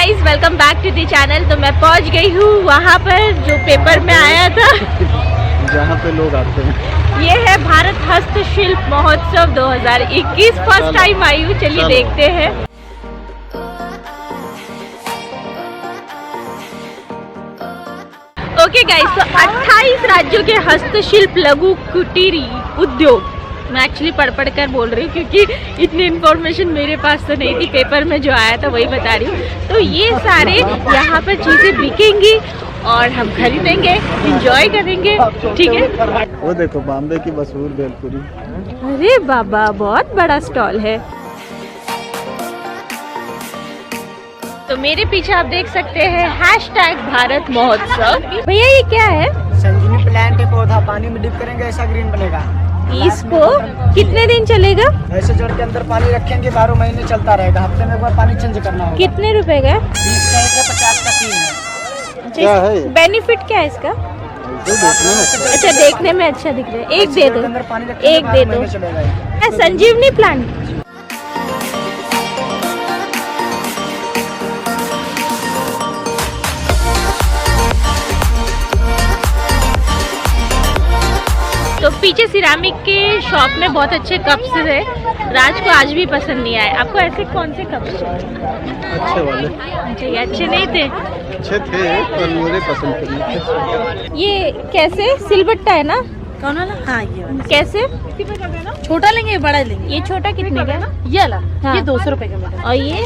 Guys, welcome back to the channel. तो मैं पहुंच गई हूँ वहाँ पर जो पेपर में आया था जहाँ पे लोग आते हैं। ये है भारत हस्तशिल्प महोत्सव 2021। फर्स्ट टाइम आई हूँ, चलिए देखते हैं। ओके गाइस, तो 28 राज्यों के हस्तशिल्प लघु कुटीर उद्योग, मैं एक्चुअली पढ़ कर बोल रही हूँ क्योंकि इतनी इन्फॉर्मेशन मेरे पास तो नहीं थी, पेपर में जो आया था वही बता रही हूँ। तो ये सारे यहाँ पर चीज़ें बिकेंगी और हम खरीदेंगे, एंजॉय करेंगे, ठीक है। वो देखो बॉम्बे की मशहूर भेलपुरी। अरे बाबा, बहुत बड़ा स्टॉल है। तो मेरे पीछे आप देख सकते हैं #भारत महोत्सव। भैया ये क्या है? संजीवनी प्लांट है पौधा, पानी में डिप करेंगे ऐसा ग्रीन बनेगा। इसको कितने दिन चलेगा? ऐसे जड़ के अंदर पानी रखेंगे, 12 महीने चलता रहेगा। हफ्ते में एक बार पानी चेंज करना होगा। कितने रुपए का? 20 का एक है, 50 का 3 है। क्या है? बेनिफिट क्या है इसका? अच्छा, देखने में अच्छा दिख रहा है। एक दे दो, एक दे दो। संजीवनी प्लांट। तो पीछे सिरामिक के शॉप में बहुत अच्छे कप्स है। राज को आज भी पसंद नहीं आए। आपको ऐसे कौन से कप्स चाहिए? अच्छे वाले। अच्छा, ये अच्छे नहीं थे? अच्छे थे पर मुझे पसंद के नहीं थे। ये कैसे? सिलबट्टा है ना? कौन वाला? हाँ ये वाला। कैसे? छोटा लेंगे बड़ा लेंगे? ये छोटा कितने का? ये वाला हाँ। ये 200 रुपए का मिलेगा। और ये?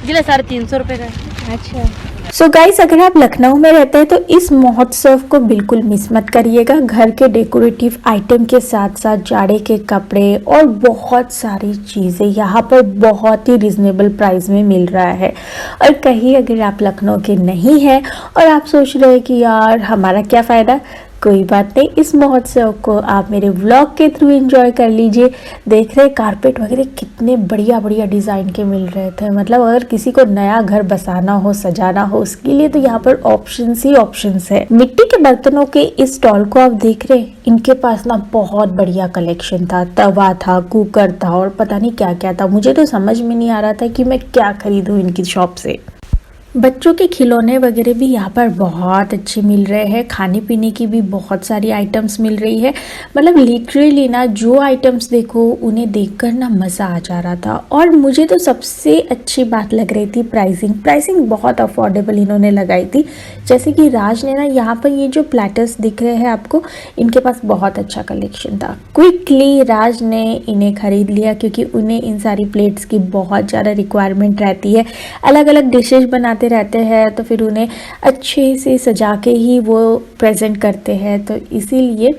ये 350 रुपए का। अच्छा। सो गाइस, अगर आप लखनऊ में रहते हैं तो इस महोत्सव को बिल्कुल मिस मत करिएगा। घर के डेकोरेटिव आइटम के साथ साथ जाड़े के कपड़े और बहुत सारी चीज़ें यहाँ पर बहुत ही रिजनेबल प्राइस में मिल रहा है। और कहीं अगर आप लखनऊ के नहीं हैं और आप सोच रहे हैं कि यार हमारा क्या फ़ायदा, कोई बात नहीं, इस महोत्सव को आप मेरे व्लॉग के थ्रू एंजॉय कर लीजिए। देख रहे कारपेट वगैरह कितने बढ़िया बढ़िया डिज़ाइन के मिल रहे थे। मतलब अगर किसी को नया घर बसाना हो, सजाना हो, उसके लिए तो यहाँ पर ऑप्शंस ही ऑप्शंस है। मिट्टी के बर्तनों के इस स्टॉल को आप देख रहे हैं, इनके पास ना बहुत बढ़िया कलेक्शन था। तवा था, कुकर था और पता नहीं क्या क्या था। मुझे तो समझ में नहीं आ रहा था कि मैं क्या खरीदूँ इनकी शॉप से। बच्चों के खिलौने वगैरह भी यहाँ पर बहुत अच्छे मिल रहे हैं। खाने पीने की भी बहुत सारी आइटम्स मिल रही है। मतलब लिटरली ना जो आइटम्स देखो उन्हें देखकर ना मज़ा आ जा रहा था। और मुझे तो सबसे अच्छी बात लग रही थी प्राइसिंग बहुत अफोर्डेबल इन्होंने लगाई थी। जैसे कि राज ने ना यहाँ पर ये जो प्लेटर्स दिख रहे हैं आपको, इनके पास बहुत अच्छा कलेक्शन था। क्विकली राज ने इन्हें ख़रीद लिया क्योंकि उन्हें इन सारी प्लेट्स की बहुत ज़्यादा रिक्वायरमेंट रहती है। अलग अलग डिशेज बनाते रहते हैं तो फिर उन्हें अच्छे से सजा के ही वो प्रेजेंट करते हैं। तो इसीलिए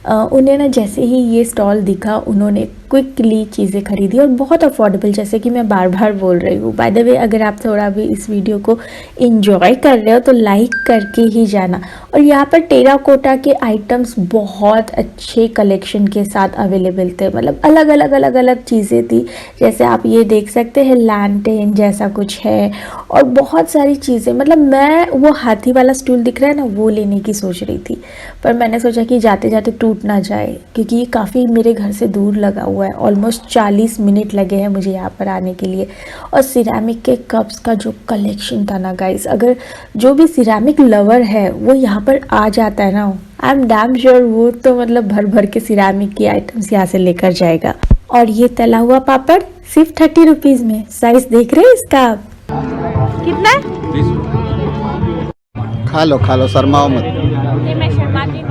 उन्हें ना जैसे ही ये स्टॉल दिखा उन्होंने क्विकली चीज़ें खरीदी और बहुत अफोर्डेबल, जैसे कि मैं बार बार बोल रही हूँ। बाय द वे, अगर आप थोड़ा भी इस वीडियो को एंजॉय कर रहे हो तो लाइक करके ही जाना। और यहाँ पर टेराकोटा के आइटम्स बहुत अच्छे कलेक्शन के साथ अवेलेबल थे। मतलब अलग अलग चीज़ें थी। जैसे आप ये देख सकते हैं, लैंटेन जैसा कुछ है और बहुत सारी चीज़ें। मतलब मैं वो हाथी वाला स्टूल दिख रहा है ना, वो लेने की सोच रही थी, पर मैंने सोचा कि जाते जाते टूट ना जाए क्योंकि ये काफ़ी मेरे घर से दूर लगा हुआ है। ऑलमोस्ट 40 मिनट लगे हैं मुझे यहाँ पर आने के लिए। और सिरेमिक के कप्स का जो कलेक्शन था ना गाइस, अगर जो भी सिरेमिक लवर है वो यहाँ पर आ जाता है ना, आई एम डैम श्योर वो तो मतलब भर भर के सिरेमिक की आइटम्स यहाँ से लेकर जाएगा। और ये तला हुआ पापड़ सिर्फ 30 रुपीज़ में। साइज देख रहे हैं इसका आप? कितना है? खा लो शर्माओ मत। नहीं, मैं शर्माती नहीं,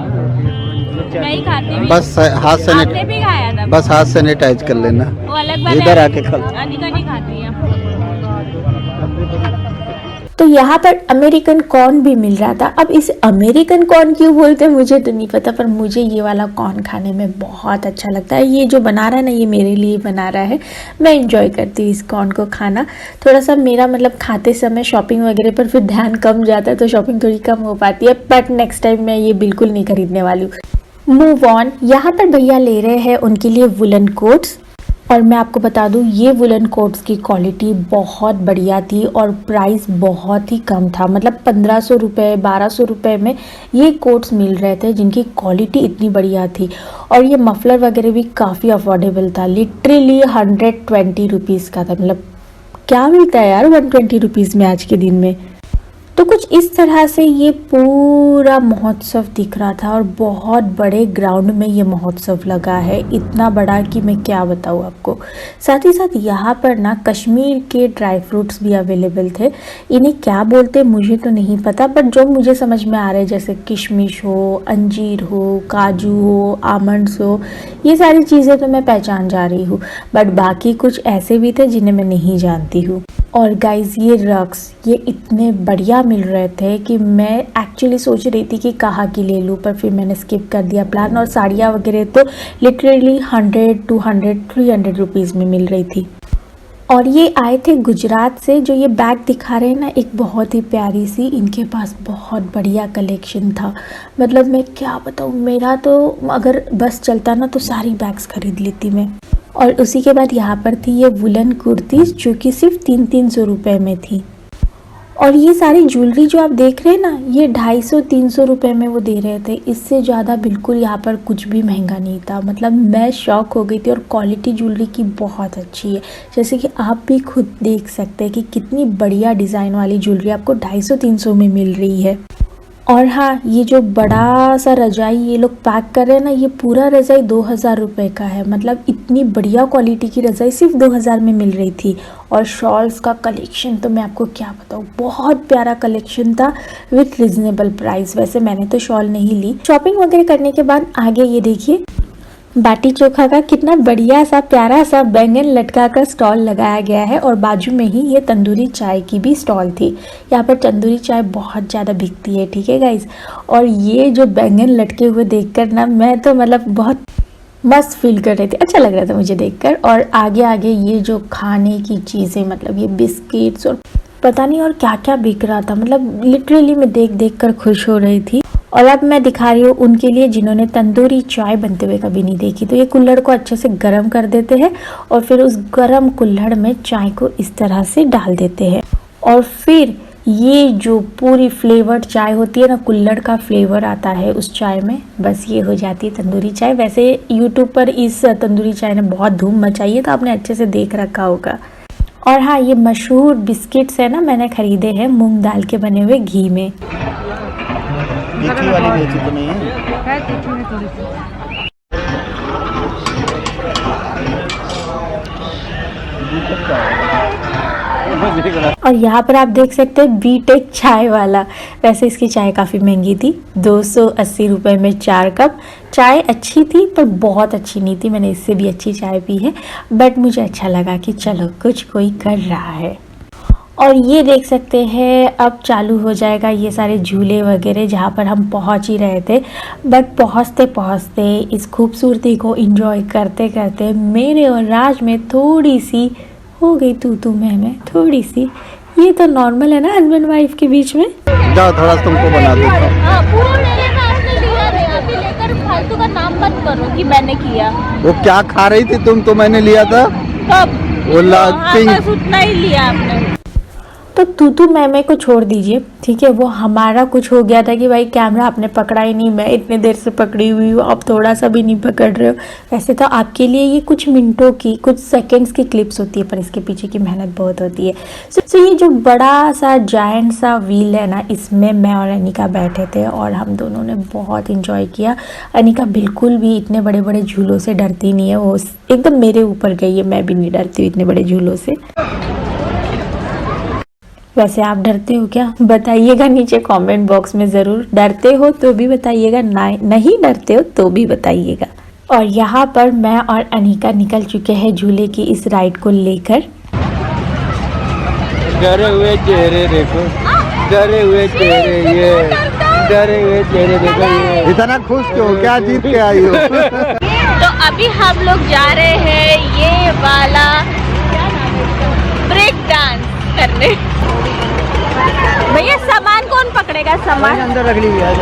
मैं ही खाती हूँ। बस हाथ से आपने भी खाया था? बस हाथ सैनिटाइज कर लेना। वो अलग बात है, इधर आके खा लो। अनिका नहीं खाती है। तो यहाँ पर अमेरिकन कॉर्न भी मिल रहा था। अब इस अमेरिकन कॉर्न क्यों बोलते हैं मुझे तो नहीं पता, पर मुझे ये वाला कॉर्न खाने में बहुत अच्छा लगता है। ये जो बना रहा है ना, ये मेरे लिए बना रहा है। मैं एंजॉय करती हूँ इस कॉर्न को खाना। थोड़ा सा मेरा मतलब खाते समय शॉपिंग वगैरह पर फिर ध्यान कम जाता है, तो शॉपिंग थोड़ी कम हो पाती है। बट नेक्स्ट टाइम मैं ये बिल्कुल नहीं खरीदने वाली हूँ। Move on. यहाँ पर भैया ले रहे हैं उनके लिए वुलन कोट्स। और मैं आपको बता दूं, ये वुलन कोट्स की क्वालिटी बहुत बढ़िया थी और प्राइस बहुत ही कम था। मतलब 1500 रुपये 1200 रुपये में ये कोट्स मिल रहे थे जिनकी क्वालिटी इतनी बढ़िया थी। और ये मफलर वगैरह भी काफ़ी अफोर्डेबल था। लिटरली 120 रुपीज़ का था। मतलब क्या मिलता है यार 120 रुपीज़ में आज के दिन में। तो कुछ इस तरह से ये पूरा महोत्सव दिख रहा था और बहुत बड़े ग्राउंड में ये महोत्सव लगा है, इतना बड़ा कि मैं क्या बताऊँ आपको। साथ ही साथ यहाँ पर ना कश्मीर के ड्राई फ्रूट्स भी अवेलेबल थे। इन्हें क्या बोलते मुझे तो नहीं पता, बट जो मुझे समझ में आ रहे जैसे किशमिश हो, अंजीर हो, काजू हो, आमंड्स हो, ये सारी चीज़ें तो मैं पहचान जा रही हूँ, बट बाकी कुछ ऐसे भी थे जिन्हें मैं नहीं जानती हूँ। और गाइज़ ये रक्स ये इतने बढ़िया मिल रहे थे कि मैं एक्चुअली सोच रही थी कि कहाँ की ले लूँ, पर फिर मैंने स्किप कर दिया प्लान। और साड़ियाँ वगैरह तो लिटरली 100, 200, 300 रुपीज़ में मिल रही थी। और ये आए थे गुजरात से। जो ये बैग दिखा रहे हैं ना, एक बहुत ही प्यारी सी, इनके पास बहुत बढ़िया कलेक्शन था। मतलब मैं क्या बताऊँ, मेरा तो अगर बस चलता ना तो सारी बैग्स खरीद लेती मैं। और उसी के बाद यहाँ पर थी ये वुलन कुर्तीज़ जो कि सिर्फ 300 रुपये में थी। और ये सारी ज्वेलरी जो आप देख रहे हैं ना, ये 250-300 रुपये में वो दे रहे थे। इससे ज़्यादा बिल्कुल यहाँ पर कुछ भी महंगा नहीं था। मतलब मैं शॉक हो गई थी। और क्वालिटी ज्वेलरी की बहुत अच्छी है, जैसे कि आप भी खुद देख सकते हैं कि कितनी बढ़िया डिज़ाइन वाली ज्वेलरी आपको 250-300 में मिल रही है। और हाँ, ये जो बड़ा सा रजाई ये लोग पैक कर रहे हैं ना, ये पूरा रजाई 2000 रुपये का है। मतलब इतनी बढ़िया क्वालिटी की रजाई सिर्फ 2000 में मिल रही थी। और शॉल्स का कलेक्शन तो मैं आपको क्या बताऊँ, बहुत प्यारा कलेक्शन था विथ रिजनेबल प्राइस। वैसे मैंने तो शॉल नहीं ली। शॉपिंग वगैरह करने के बाद आगे ये देखिए, बाटी चोखा का कितना बढ़िया सा प्यारा सा बैंगन लटका कर स्टॉल लगाया गया है। और बाजू में ही ये तंदूरी चाय की भी स्टॉल थी। यहाँ पर तंदूरी चाय बहुत ज़्यादा बिकती है, ठीक है गाइज। और ये जो बैंगन लटके हुए देखकर ना, मैं तो मतलब बहुत मस्त फील कर रही थी, अच्छा लग रहा था मुझे देखकर। और आगे आगे ये जो खाने की चीज़ें, मतलब ये बिस्किट्स और पता नहीं और क्या क्या बिक रहा था। मतलब लिटरली मैं देख देख कर खुश हो रही थी। और अब मैं दिखा रही हूँ उनके लिए जिन्होंने तंदूरी चाय बनते हुए कभी नहीं देखी। तो ये कुल्हड़ को अच्छे से गर्म कर देते हैं और फिर उस गर्म कुल्हड़ में चाय को इस तरह से डाल देते हैं। और फिर ये जो पूरी फ्लेवर्ड चाय होती है ना, कुल्हड़ का फ्लेवर आता है उस चाय में, बस ये हो जाती है तंदूरी चाय। वैसे यूट्यूब पर इस तंदूरी चाय ने बहुत धूम मचाई है, तो आपने अच्छे से देख रखा होगा। और हाँ, ये मशहूर बिस्किट्स है ना, मैंने खरीदे हैं मूंग दाल के बने हुए घी में। तीखी वाली बेची तो नहीं है? तीखी में थोड़ी सी। और यहाँ पर आप देख सकते हैं बीटेक चाय वाला। वैसे इसकी चाय काफ़ी महंगी थी, 280 रुपये में 4 कप। चाय अच्छी थी पर बहुत अच्छी नहीं थी, मैंने इससे भी अच्छी चाय पी है, बट मुझे अच्छा लगा कि चलो कुछ कोई कर रहा है। और ये देख सकते हैं अब चालू हो जाएगा ये सारे झूले वगैरह, जहाँ पर हम पहुँच ही रहे थे। बट पहुँचते पहुँचते इस खूबसूरती को एंजॉय करते करते मेरे और राज में थोड़ी सी हो गई तू मैं थोड़ी सी। ये तो नॉर्मल है ना हस्बैंड वाइफ के बीच में। जाओ थोड़ा तुमको बना देता हूँ। पूरा मेरे में आपने लिया नहीं, अभी लेकर फालतू का नाम मत करो कि मैंने किया। वो क्या खा रही थी तुम, तो मैंने लिया था कब? वो बस उतना ही लिया आपने। तो तू मैं को छोड़ दीजिए, ठीक है। वो हमारा कुछ हो गया था कि भाई कैमरा आपने पकड़ा ही नहीं, मैं इतने देर से पकड़ी हुई हूँ, आप थोड़ा सा भी नहीं पकड़ रहे हो। वैसे तो आपके लिए ये कुछ मिनटों की, कुछ सेकंड्स की क्लिप्स होती है, पर इसके पीछे की मेहनत बहुत होती है। सो ये जो बड़ा सा जायंट सा व्हील है ना, इसमें मैं और अनिका बैठे थे और हम दोनों ने बहुत इंजॉय किया। अनिका बिल्कुल भी इतने बड़े बड़े झूलों से डरती नहीं है, वो एकदम मेरे ऊपर गई है। मैं भी नहीं डरती हूँ इतने बड़े झूलों से। वैसे आप डरते हो क्या? बताइएगा नीचे कमेंट बॉक्स में ज़रूर। डरते हो तो भी बताइएगा, नहीं डरते हो तो भी बताइएगा। और यहाँ पर मैं और अनिका निकल चुके हैं झूले की इस राइड को लेकर। डरे हुए चेहरे देखो, डरे हुए चेहरे, ये डरे हुए चेहरे देखो। ये इतना खुश क्यों, क्या जीत के आई हो? तो अभी हम लोग जा रहे हैं ये वाला ब्रेक डांस करने। भैया सामान कौन पकड़ेगा? सामान अंदर रख ली है।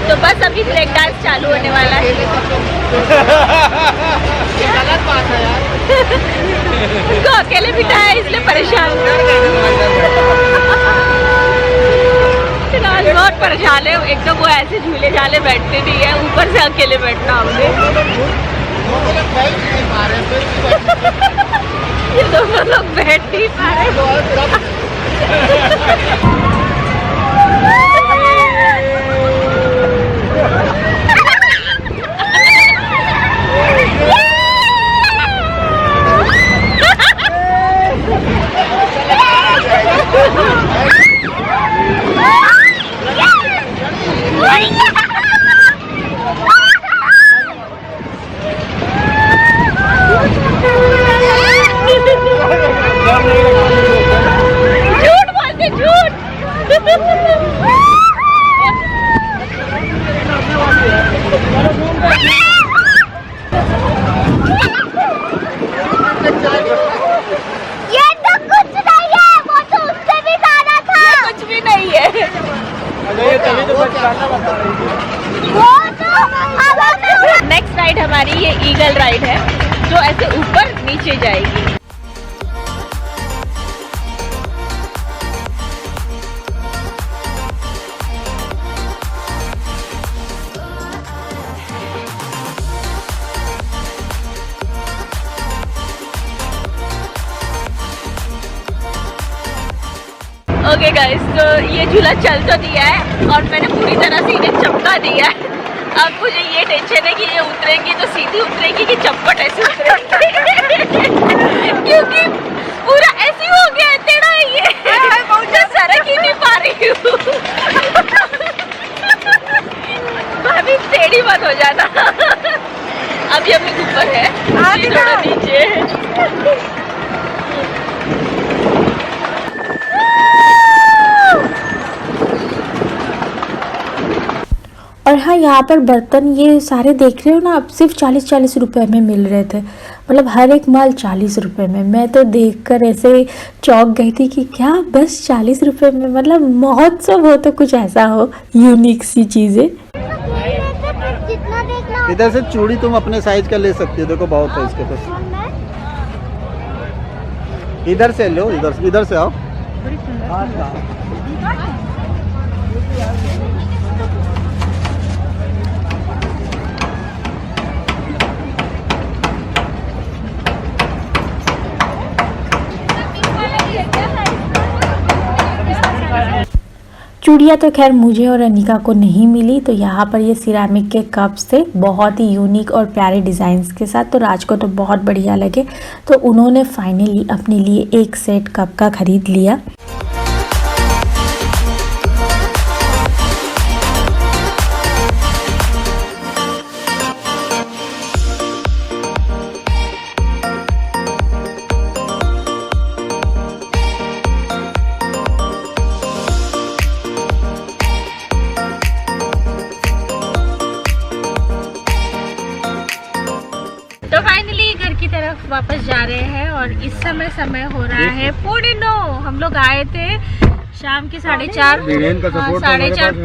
तो बस अभी ब्रेक डांस चालू होने वाला है। गलत बात है यार। उसको अकेले बिठाया इसलिए परेशान। पर झाले एकदम वो ऐसे झूले झाले बैठते नहीं है, ऊपर से अकेले बैठना हमने। ये दोनों लोग बैठ नहीं पा रहे। झूठ बोलते, झूठ। ये तो कुछ नहीं है, वो तो उससे भी ज्यादा था। ये कुछ भी नहीं है। नेक्स्ट राइड हमारी ये ईगल राइड है, जो ऐसे ऊपर नीचे जाएगी। ओके गाइस, तो ये झूला चल तो दिया है और मैंने पूरी तरह से इन्हें चपका दिया है। अब मुझे ये टेंशन है कि ये उतरेंगी तो सीधी उतरेंगी कि चप्पट ऐसे उतरेंगी। क्योंकि पूरा ऐसे हो गया है, टेढ़ा है ये, मुझे सरक ही नहीं पा रही हूँ। भाभी टेढ़ी मत हो जाना। अभी हम लोग ऊपर है, थोड़ा नीचे है। और हाँ, यहाँ पर बर्तन ये सारे देख रहे हो ना, अब सिर्फ 40-40 रुपए में मिल रहे थे। मतलब हर एक माल 40 रुपए में। मैं तो देखकर ऐसे चौंक गई थी कि क्या बस 40 रुपए में, मतलब महोत्सव हो तो कुछ ऐसा हो, यूनिक सी चीज़ें। इधर से चूड़ी तुम अपने साइज का ले सकती हो, देखो बहुत है इसके पास। इधर से लो, इधर से आओ। चूड़ियाँ तो खैर मुझे और अनिका को नहीं मिली, तो यहाँ पर ये सिरामिक के कप्स थे, बहुत ही यूनिक और प्यारे डिज़ाइंस के साथ। तो राज को तो बहुत बढ़िया लगे, तो उन्होंने फाइनली अपने लिए एक सेट कप का खरीद लिया। तो फाइनली घर की तरफ वापस जा रहे हैं और इस समय हो रहा है 4:09। हम लोग आए थे शाम के 4:30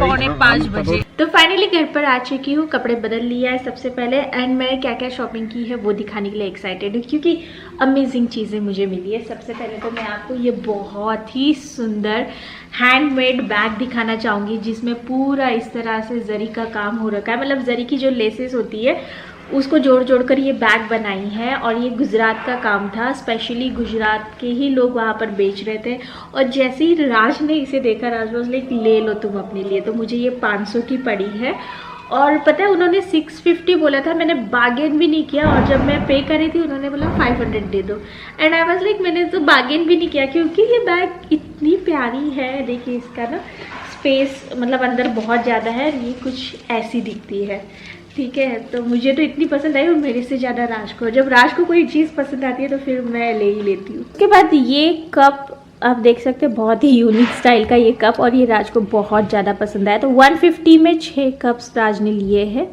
पौने 5 बजे। तो फाइनली घर पर आ चुकी हूँ, कपड़े बदल लिया है सबसे पहले, एंड मैंने क्या क्या शॉपिंग की है वो दिखाने के लिए एक्साइटेड हूँ, क्योंकि अमेजिंग चीज़ें मुझे मिली है। सबसे पहले तो मैं आपको ये बहुत ही सुंदर हैंडमेड बैग दिखाना चाहूँगी, जिसमें पूरा इस तरह से जरी का काम हो रखा है। मतलब जरी की जो लेसेस होती है उसको जोड़ जोड़ कर ये बैग बनाई है, और ये गुजरात का काम था। स्पेशली गुजरात के ही लोग वहाँ पर बेच रहे थे, और जैसे ही राज ने इसे देखा, राज वाज लाइक ले लो तुम अपने लिए। तो मुझे ये 500 की पड़ी है, और पता है उन्होंने 650 बोला था। मैंने बार्गेन भी नहीं किया, और जब मैं पे करी थी उन्होंने बोला 500 दे दो, एंड आई वाज लाइक मैंने तो बार्गेन भी नहीं किया, क्योंकि ये बैग इतनी प्यारी है। देखिए इसका ना स्पेस मतलब अंदर बहुत ज़्यादा है, ये कुछ ऐसी दिखती है, ठीक है। तो मुझे तो इतनी पसंद आई, और मेरे से ज़्यादा राज को। जब राज को कोई चीज़ पसंद आती है तो फिर मैं ले ही लेती हूँ। उसके बाद ये कप आप देख सकते हैं, बहुत ही यूनिक स्टाइल का ये कप, और ये राज को बहुत ज़्यादा पसंद आया। तो 150 में 6 कप्स राज ने लिए हैं।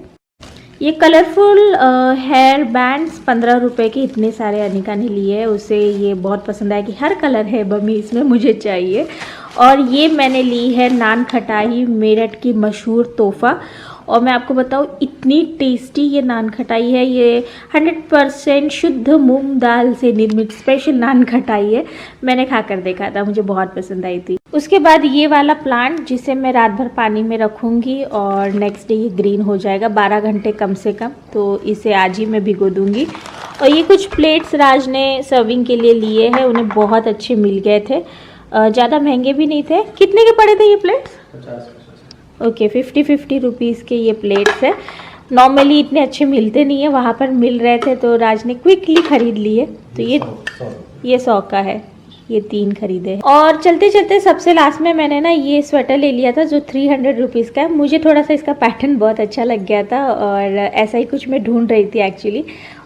ये कलरफुल हेयर बैंड्स 15 रुपए के इतने सारे अनिका ने लिए हैं। उसे ये बहुत पसंद आया कि हर कलर है बमी इसमें, मुझे चाहिए। और ये मैंने ली है नान खटाई, मेरठ की मशहूर तोहफा। और मैं आपको बताऊँ इतनी टेस्टी ये नान खटाई है। ये 100% शुद्ध मूंग दाल से निर्मित स्पेशल नान खटाई है। मैंने खाकर देखा था, मुझे बहुत पसंद आई थी। उसके बाद ये वाला प्लांट जिसे मैं रात भर पानी में रखूँगी और नेक्स्ट डे ये ग्रीन हो जाएगा 12 घंटे कम से कम, तो इसे आज ही मैं भिगो दूँगी। और ये कुछ प्लेट्स राज ने सर्विंग के लिए लिए हैं, उन्हें बहुत अच्छे मिल गए थे, ज़्यादा महंगे भी नहीं थे। कितने के पड़े थे ये प्लेट्स? 50। ओके, 50 रुपीज़ के ये प्लेट्स है। नॉर्मली इतने अच्छे मिलते नहीं है, वहाँ पर मिल रहे थे तो राज ने क्विकली ख़रीद लिए। तो ये 100 का है, ये 3 खरीदे। और चलते चलते सबसे लास्ट में मैंने ना ये स्वेटर ले लिया था जो 300 रुपीज़ का है। मुझे थोड़ा सा इसका पैटर्न बहुत अच्छा लग गया था और ऐसा ही कुछ मैं ढूंढ रही थी एक्चुअली,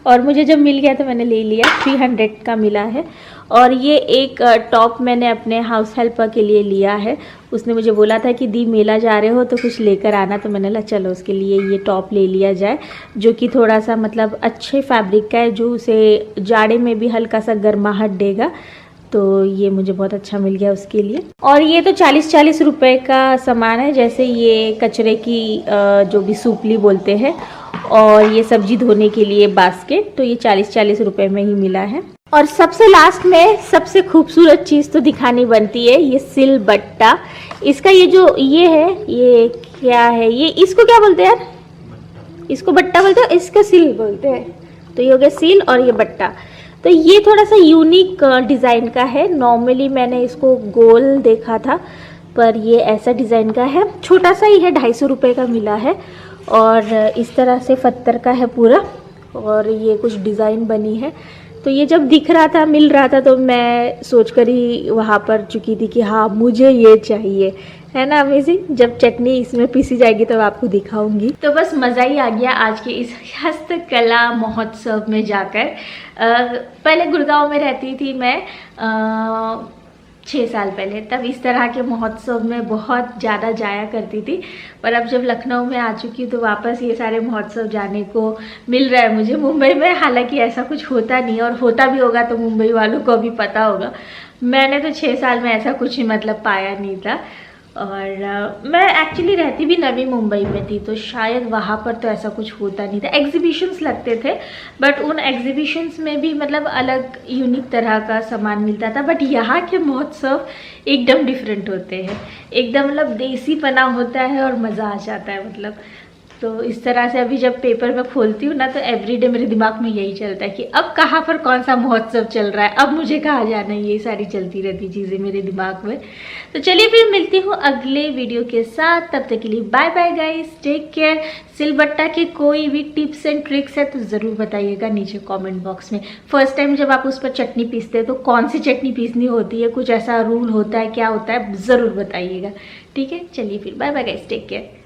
और मुझे जब मिल गया तो मैंने ले लिया। 300 का मिला है। और ये एक टॉप मैंने अपने हाउस हेल्पर के लिए लिया है। उसने मुझे बोला था कि दी मेला जा रहे हो तो कुछ लेकर आना, तो मैंने कहा चलो उसके लिए ये टॉप ले लिया जाए, जो कि थोड़ा सा मतलब अच्छे फैब्रिक का है, जो उसे जाड़े में भी हल्का सा गर्माहट देगा। तो ये मुझे बहुत अच्छा मिल गया उसके लिए। और ये तो 40-40 रुपए का सामान है, जैसे ये कचरे की जो भी सूपली बोलते हैं, और ये सब्जी धोने के लिए बास्केट, तो ये 40-40 रुपए में ही मिला है। और सबसे लास्ट में सबसे खूबसूरत चीज़ तो दिखानी बनती है, ये सिल बट्टा। इसका ये जो ये है, ये क्या है, ये इसको क्या बोलते हैं यार? इसको बट्टा बोलते हैं, इसका सिल बोलते हैं। तो ये हो गया सिल और ये बट्टा। तो ये थोड़ा सा यूनिक डिज़ाइन का है। नॉर्मली मैंने इसको गोल देखा था, पर ये ऐसा डिज़ाइन का है, छोटा सा ही है, 250 रुपये का मिला है। और इस तरह से पत्थर का है पूरा, और ये कुछ डिज़ाइन बनी है। तो ये जब दिख रहा था, मिल रहा था, तो मैं सोच कर ही वहाँ पर चुकी थी कि हाँ मुझे ये चाहिए, है ना अमेजिंग। जब चटनी इसमें पीसी जाएगी तो आपको दिखाऊंगी। तो बस मज़ा ही आ गया आज के इस हस्तकला महोत्सव में जाकर। पहले गुड़गांव में रहती थी मैं 6 साल पहले, तब इस तरह के महोत्सव में बहुत ज़्यादा जाया करती थी। पर अब जब लखनऊ में आ चुकी हूँ तो वापस ये सारे महोत्सव जाने को मिल रहा है मुझे। मुंबई में हालांकि ऐसा कुछ होता नहीं, और होता भी होगा तो मुंबई वालों को भी पता होगा। मैंने तो 6 साल में ऐसा कुछ मतलब पाया नहीं था। और मैं एक्चुअली रहती भी नवी मुंबई में थी, तो शायद वहाँ पर तो ऐसा कुछ होता नहीं था। एग्जीबिशंस लगते थे, बट उन एग्जीबिशंस में भी मतलब अलग यूनिक तरह का सामान मिलता था। बट यहाँ के महोत्सव एकदम डिफरेंट होते हैं, एकदम मतलब देसीपना होता है और मज़ा आ जाता है मतलब। तो इस तरह से अभी जब पेपर में खोलती हूँ ना, तो एवरीडे मेरे दिमाग में यही चलता है कि अब कहाँ पर कौन सा महोत्सव चल रहा है, अब मुझे कहाँ जाना है, ये सारी चलती रहती चीज़ें मेरे दिमाग में। तो चलिए फिर मिलती हूँ अगले वीडियो के साथ, तब तक के लिए bye bye guys, take care. सिलबट्टा के कोई भी टिप्स एंड ट्रिक्स है तो ज़रूर बताइएगा नीचे कमेंट बॉक्स में। फर्स्ट टाइम जब आप उस पर चटनी पीसते हैं तो कौन सी चटनी पीसनी होती है, कुछ ऐसा रूल होता है, क्या होता है, ज़रूर बताइएगा। ठीक है, चलिए फिर bye bye guys, take care.